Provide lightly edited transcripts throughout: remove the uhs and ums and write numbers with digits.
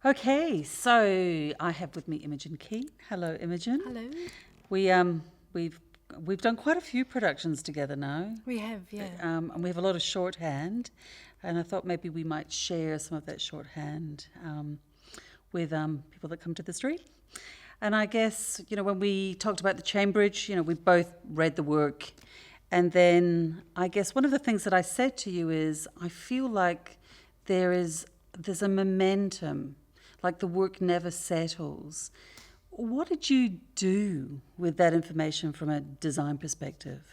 Okay, so I have with me Imogen Keane. Hello, Imogen. Hello. We we've done quite a few productions together now, We have, yeah. and we have a lot of shorthand. And I thought maybe we might share some of that shorthand with people that come to the street. And I guess when we talked about the Cambridge, we both read the work, and then I guess one of the things that I said to you is I feel like there's a momentum, like the work never settles. What did you do with that information from a design perspective?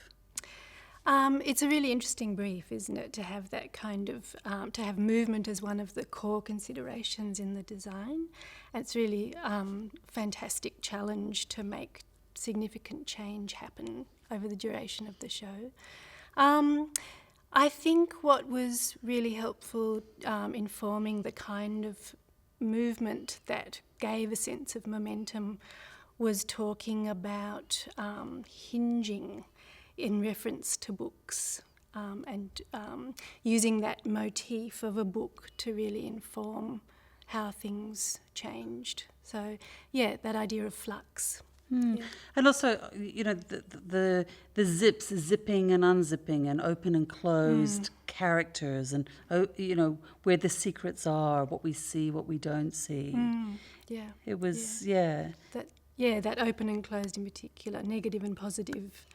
It's a really interesting brief, isn't it, to have that kind of, to have movement as one of the core considerations in the design. And it's really fantastic challenge to make significant change happen over the duration of the show. I think what was really helpful in forming the kind of movement that gave a sense of momentum was talking about hinging in reference to books and using that motif of a book to really inform how things changed. So, yeah, that idea of flux. Yeah. And also, the zips, zipping and unzipping, and open and closed characters, and where the secrets are, what we see, what we don't see. Yeah. It was That open and closed in particular, negative and positive,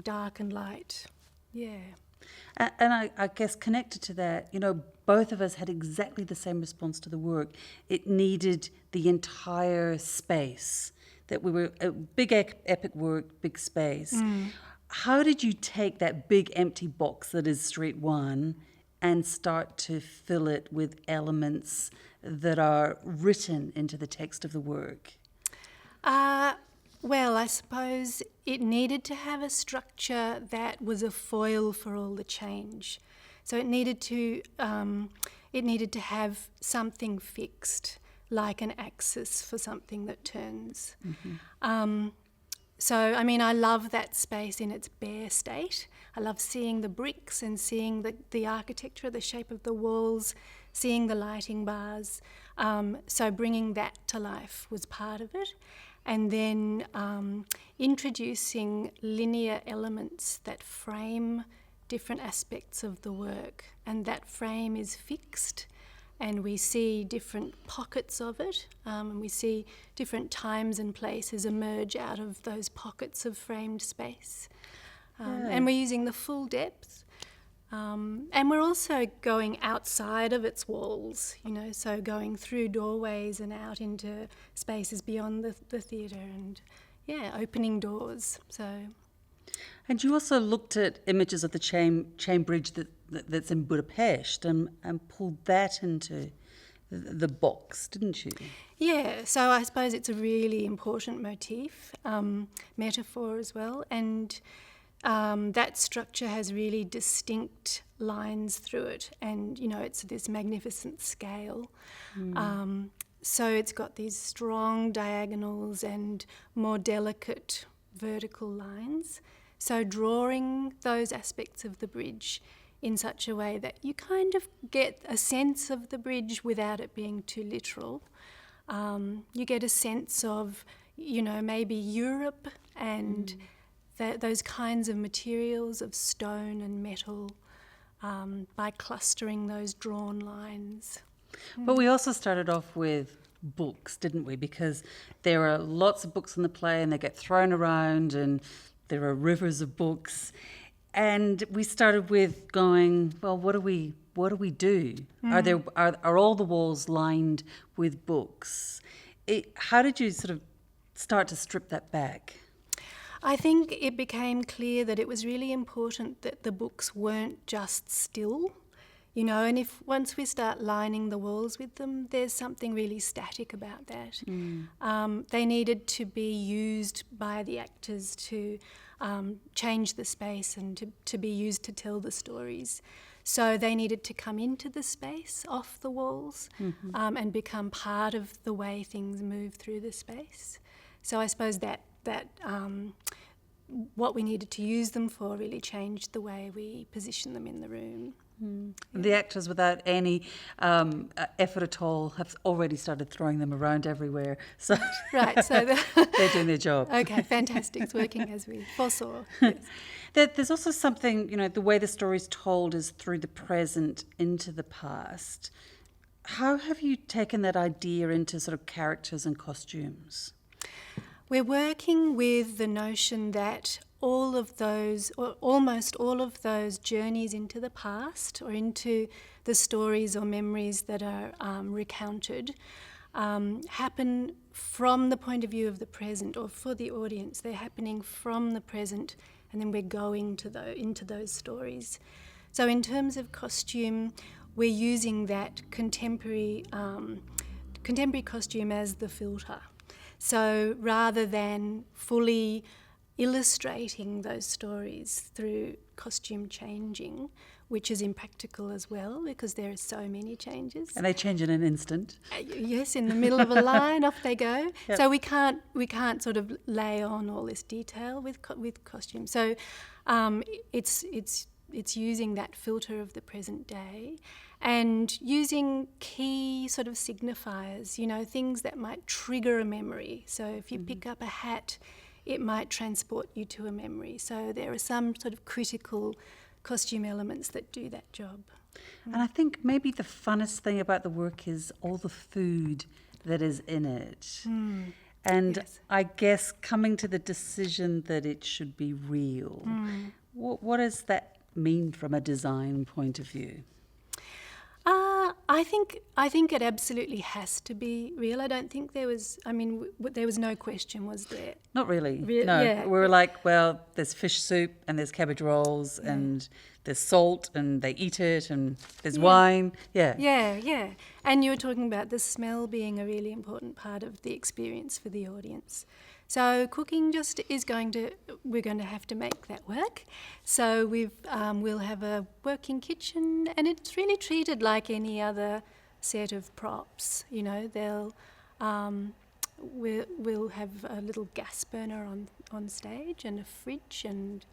dark and light. Yeah. And I guess connected to that, both of us had exactly the same response to the work. It needed the entire space. That we were a big epic work, big space. How did you take that big empty box that is Street One and start to fill it with elements that are written into the text of the work? Well, I suppose it needed to have a structure that was a foil for all the change. So it needed to have something fixed, like an axis for something that turns. So, I mean, I love that space in its bare state. I love seeing the bricks and seeing the architecture, the shape of the walls, seeing the lighting bars. So bringing that to life was part of it. And then introducing linear elements that frame different aspects of the work. And that frame is fixed. And we see different pockets of it, and we see different times and places emerge out of those pockets of framed space. And we're using the full depth. And we're also going outside of its walls, so going through doorways and out into spaces beyond the theatre and, opening doors. And you also looked at images of the chain bridge that's in Budapest and pulled that into the box, didn't you? Yeah, so I suppose it's a really important motif, metaphor as well, and that structure has really distinct lines through it, and it's this magnificent scale. So it's got these strong diagonals and more delicate vertical lines. So drawing those aspects of the bridge in such a way that you kind of get a sense of the bridge without it being too literal. You get a sense of, maybe Europe and those kinds of materials of stone and metal by clustering those drawn lines. But we also started off with books, didn't we? Because there are lots of books in the play and they get thrown around and there are rivers of books. And we started with going, well, what do we do? Are all the walls lined with books? How did you sort of start to strip that back? I think it became clear that it was really important that the books weren't just still, and if once we start lining the walls with them, there's something really static about that. They needed to be used by the actors to change the space and to be used to tell the stories. So they needed to come into the space off the walls and become part of the way things move through the space. So I suppose that what we needed to use them for really changed the way we position them in the room. The actors, without any effort at all, have already started throwing them around everywhere. So Right, so they're doing their job. okay, fantastic. It's working as we foresaw. Yes. There's also something, the way the story's told is through the present into the past. How have you taken that idea into sort of characters and costumes? We're working with the notion that all of those, or almost all of those journeys into the past or into the stories or memories that are recounted happen from the point of view of the present, or for the audience. They're happening from the present, and then we're going to into those stories. So in terms of costume, we're using that contemporary costume as the filter. So rather than fully illustrating those stories through costume changing, which is impractical as well because there are so many changes. And they change in an instant. Yes, in the middle of a line, off they go. Yep. So we can't sort of lay on all this detail with costume. So it's using that filter of the present day and using key sort of signifiers, things that might trigger a memory. So if you pick up a hat, it might transport you to a memory. So there are some sort of critical costume elements that do that job. And I think maybe the funnest thing about the work is all the food that is in it. And Yes. I guess coming to the decision that it should be real. What does that mean from a design point of view? I think it absolutely has to be real. I don't think there was. There was no question, was there? Not really. No. Yeah. We were like, well, there's fish soup and there's cabbage rolls and there's salt and they eat it and there's wine. Yeah. Yeah. And you were talking about the smell being a really important part of the experience for the audience. So cooking we're going to have to make that work. So we'll have a working kitchen, and it's really treated like any other set of props. We'll have a little gas burner on stage and a fridge, and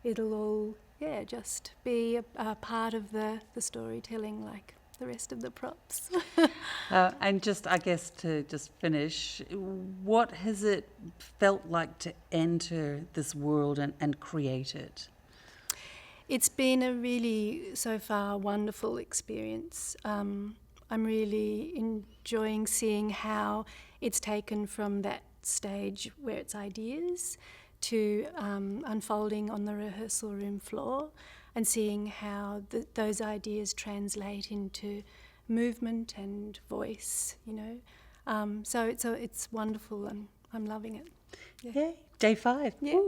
it'll all just be a part of the storytelling like the rest of the props. And just, I guess, to just finish, what has it felt like to enter this world and create it? It's been a really, so far, wonderful experience. I'm really enjoying seeing how it's taken from that stage where it's ideas to unfolding on the rehearsal room floor, and seeing how those ideas translate into movement and voice, So it's wonderful, and I'm loving it. Yay. Day 5. Yeah.